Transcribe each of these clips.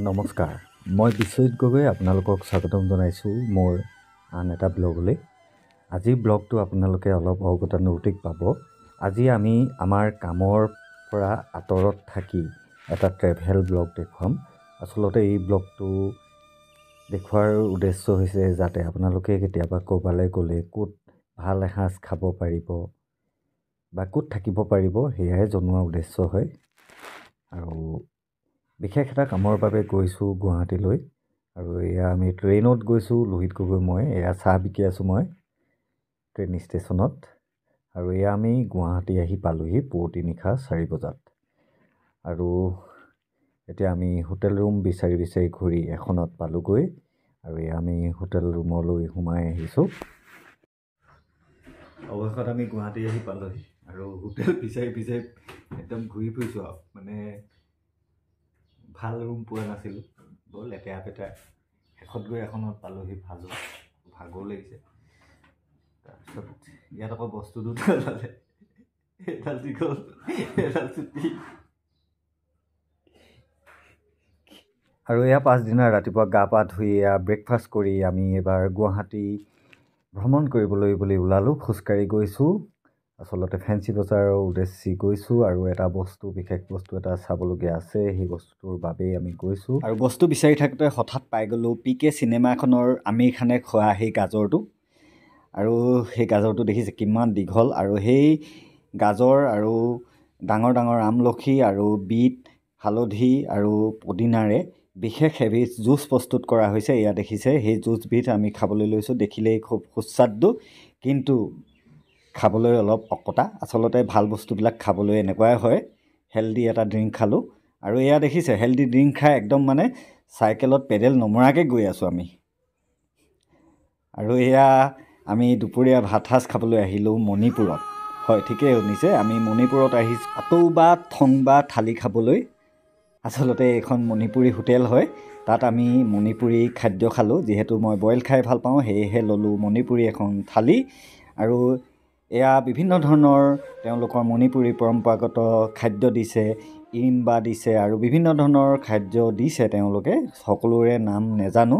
নমস্কাৰ, মই বিশ্বজিৎ গগৈ আপোনালোকক স্বাগতম জনাইছোঁ মোৰ আন এটা ব্লগলৈ। আজিৰ ব্লগটো আপোনালোকে অলপ অগতানুগতিক পাব। আজি আমি আমাৰ কামৰ পৰা আঁতৰত থাকি এটা ট্ৰেভেল ব্লগ দেখুৱাম। আচলতে এই ব্লগটো দেখুৱাৰ উদ্দেশ্য হৈছে যাতে আপোনালোকে কেতিয়াবা ক'ৰবালৈ গ'লে ক'ত ভাল এসাঁজ খাব পাৰিব বা ক'ত থাকিব পাৰিব সেয়াই জনোৱা উদ্দেশ্য হয়। আৰু বিশেষ এটা কামৰ বাবে গৈছোঁ গুৱাহাটীলৈ, আৰু এয়া আমি ট্ৰেইনত গৈছোঁ। লোহিত গগৈ মই এয়া চাহ বিকি আছোঁ মই ট্ৰেইন ষ্টেচনত, আৰু এয়া আমি গুৱাহাটী আহি পালোঁহি পুৱতি নিশা 4 বজাত। আৰু এতিয়া আমি হোটেল ৰুম বিচাৰি ঘূৰি এখনত পালোঁগৈ, আৰু এয়া আমি হোটেল ৰুমলৈ সোমাই আহিছোঁ। অৱশেষত আমি গুৱাহাটী আহি পালোঁহি, আৰু হোটেল বিচাৰি একদম ঘূৰি ফুৰিছোঁ আৰু মানে ভাল ৰুম পোৱা নাছিলোঁ, বৰ লেতেৰা পেতেৰা। শেষত গৈ এখনত পালোঁহি, ভাগৰ লাগিছে। তাৰপিছত ইয়াত আকৌ বস্তু দুটা ওলালে, এডাল দীঘল এডাল চুটি। আৰু এয়া পাছদিনা ৰাতিপুৱা গা পা ধুই এয়া ব্ৰেকফাষ্ট কৰি আমি এবাৰ গুৱাহাটী ভ্ৰমণ কৰিবলৈ বুলি ওলালোঁ। খোজকাঢ়ি গৈছোঁ, আচলতে ফেঞ্চি বজাৰৰ উদ্দেশ্যি গৈছোঁ, আৰু এটা বিশেষ বস্তু এটা চাবলগীয়া আছে, সেই বস্তুটোৰ বাবেই আমি গৈছোঁ। আৰু বস্তু বিচাৰি থাকোঁতে হঠাৎ পাই গ'লোঁ PK চিনেমাখনৰ আমিৰ খানে খোৱা সেই গাজৰটো। আৰু সেই গাজৰটো দেখিছে কিমান দীঘল, আৰু সেই গাজৰ আৰু ডাঙৰ ডাঙৰ আমলখি আৰু বিট, হালধি আৰু পদিনাৰে বিশেষ এবিধ জুচ প্ৰস্তুত কৰা হৈছে। এয়া দেখিছে, সেই জুচবিধ আমি খাবলৈ লৈছোঁ। দেখিলেই খুব সুস্বাদু, কিন্তু খাবলৈ অলপ অকটা। আচলতে ভাল বস্তুবিলাক খাবলৈ এনেকুৱাই হয়। হেল্ডি এটা ড্ৰিংক খালোঁ, আৰু এয়া দেখিছে হেল্ডি ড্ৰিংক খাই একদম মানে চাইকেলত পেডেল নমৰাকৈ গৈ আছোঁ আমি। আৰু এয়া আমি দুপৰীয়া ভাত সাজ খাবলৈ আহিলোঁ মণিপুৰত। হয়, ঠিকেই শুনিছে, আমি মণিপুৰত আহিছোঁ আটৌ বা থং বা থালি খাবলৈ। আচলতে এইখন মণিপুৰী হোটেল হয়, তাত আমি মণিপুৰী খাদ্য খালোঁ। যিহেতু মই বইল খাই ভাল পাওঁ, সেয়েহে ল'লোঁ মণিপুৰী এখন থালি। আৰু এয়া বিভিন্ন ধৰণৰ তেওঁলোকৰ মণিপুৰী পৰম্পৰাগত খাদ্য দিছে, ইৰিম্বা দিছে, আৰু বিভিন্ন ধৰণৰ খাদ্য দিছে তেওঁলোকে। সকলোৰে নাম নেজানো,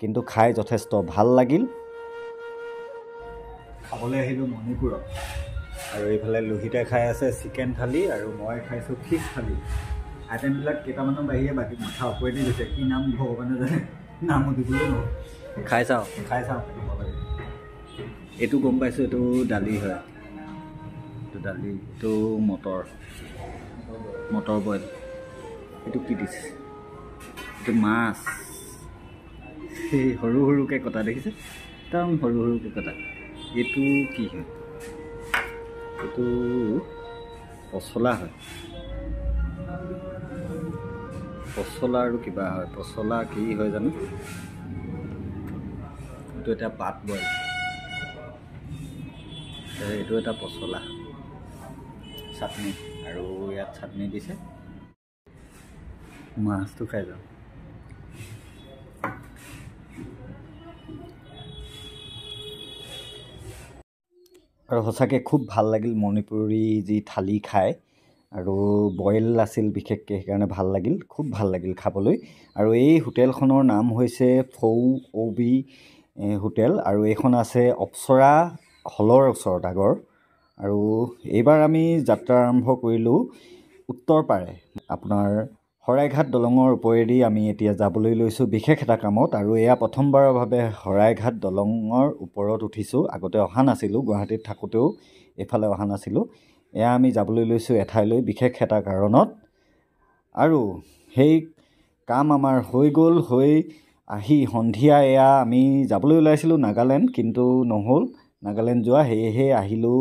কিন্তু খাই যথেষ্ট ভাল লাগিল। খাবলৈ আহিলোঁ মণিপুৰত, আৰু এইফালে লোহিতে খাই আছে চিকেন থালি, আৰু মই খাইছোঁ ফিছ থালি। আইটেমবিলাক কেইটামানৰ বাহিৰে বাকী মাথা ওপৰেদি গৈছে, কি নাম ভগৱানে জানে, নামো দিবলৈ নহয়। খাই চাওঁ এইটো গম পাইছোঁ, এইটো দালি হয়, এইটো দালি, এইটো মটৰ বইল। এইটো কি দিছে, এইটো মাছ, সেই সৰু সৰুকৈ কটা দেখিছে, একদম সৰু সৰুকৈ কটা। এইটো কি হয়, এইটো পচলা হয়, পচলা আৰু কিবা হয়, পচলা কি হয় জানো। এইটো এটা পাত বইল, এইটো এটা পচলা, চাটনি, আৰু ইয়াত চাটনি দিছে। মাছটো খাই যাওঁ। আৰু সঁচাকৈ খুব ভাল লাগিল মণিপুৰী যি থালি খাই, আৰু বইল আছিল বিশেষকৈ, সেইকাৰণে ভাল লাগিল, খুব ভাল লাগিল খাবলৈ। আৰু এই হোটেলখনৰ নাম হৈছে ফৌ অবি হোটেল, আৰু এইখন আছে অপ্সৰা হলৰ ওচৰত আগৰ। আৰু এইবাৰ আমি যাত্ৰা আৰম্ভ কৰিলোঁ উত্তৰ পাৰে, আপোনাৰ শৰাইঘাট দলঙৰ ওপৰেদি আমি এতিয়া যাবলৈ লৈছোঁ বিশেষ এটা কামত। আৰু এয়া প্ৰথমবাৰৰ বাবে শৰাইঘাট দলঙৰ ওপৰত উঠিছোঁ। আগতে অহা নাছিলোঁ, গুৱাহাটীত থাকোঁতেও এইফালে অহা নাছিলোঁ। এয়া আমি যাবলৈ লৈছোঁ এঠাইলৈ বিশেষ এটা কাৰণত, আৰু সেই কাম আমাৰ হৈ গ'ল। হৈ আহি সন্ধিয়া এয়া আমি যাবলৈ ওলাইছিলোঁ নাগালেণ্ড, কিন্তু নহ'ল নাগালেণ্ড যোৱা, সেয়েহে আহিলোঁ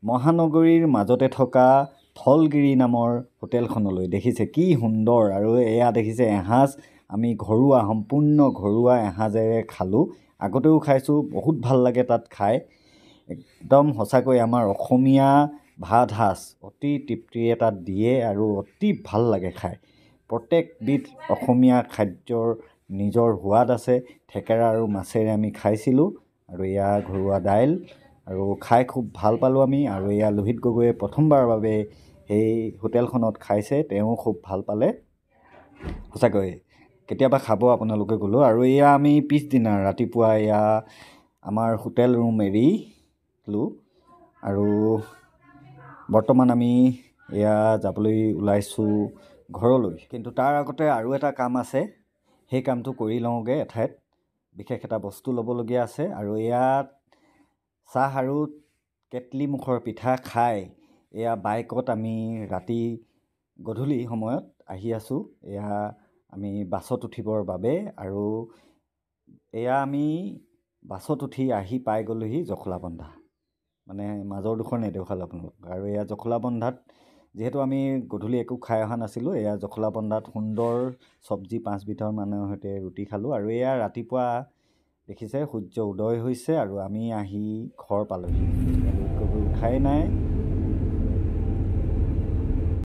মহানগৰীৰ মাজতে থকা থলগিৰি নামৰ হোটেলখনলৈ। দেখিছে কি সুন্দৰ, আৰু এয়া দেখিছে এসাঁজ আমি সম্পূৰ্ণ ঘৰুৱা এসাঁজেৰে খালোঁ। আগতেও খাইছোঁ, বহুত ভাল লাগে তাত খাই। একদম সঁচাকৈ আমাৰ অসমীয়া ভাত সাজ অতি তৃপ্তিৰে তাত দিয়ে, আৰু অতি ভাল লাগে খাই। প্ৰত্যেকবিধ অসমীয়া খাদ্যৰ নিজৰ সোৱাদ আছে। থেকেৰা আৰু মাছেৰে আমি খাইছিলোঁ, আৰু এয়া ঘৰুৱা দাইল, আৰু খাই খুব ভাল পালোঁ আমি। আৰু এয়া লোহিত গগৈয়ে প্ৰথমবাৰৰ বাবে সেই হোটেলখনত খাইছে, তেওঁ খুব ভাল পালে। সঁচাকৈ কেতিয়াবা খাব আপোনালোকে গ'লেও। আৰু এয়া আমি পিছদিনা ৰাতিপুৱা এয়া আমাৰ হোটেল ৰুম এৰিলোঁ আৰু বৰ্তমান আমি এয়া যাবলৈ ওলাইছোঁ ঘৰলৈ। কিন্তু তাৰ আগতে আৰু এটা কাম আছে, সেই কামটো কৰি লওঁগৈ। এঠাইত বিশেষ এটা বস্তু ল'বলগীয়া আছে আৰু ইয়াত চাহ আৰু কেটলি মুখৰ পিঠা খাই এয়া বাইকত আমি ৰাতি গধূলি সময়ত আহি আছোঁ। এয়া আমি বাছত উঠিবৰ বাবে আৰু এয়া আমি বাছত উঠি আহি পাই গ'লোহি জখলাবন্ধা, মানে মাজৰ ডোখৰ নেদেখালোঁ আপোনালোকক। আৰু এয়া জখলাবন্ধাত যিহেতু আমি গধূলি একো খাই অহা নাছিলোঁ, এয়া জখলাবন্ধাত সুন্দৰ চব্জি 5বিধৰ মানৰ সৈতে ৰুটি খালোঁ। আৰু এয়া ৰাতিপুৱা দেখিছে সূৰ্য উদয় হৈছে আৰু আমি আহি ঘৰ পালোহি। উঠাই নাই।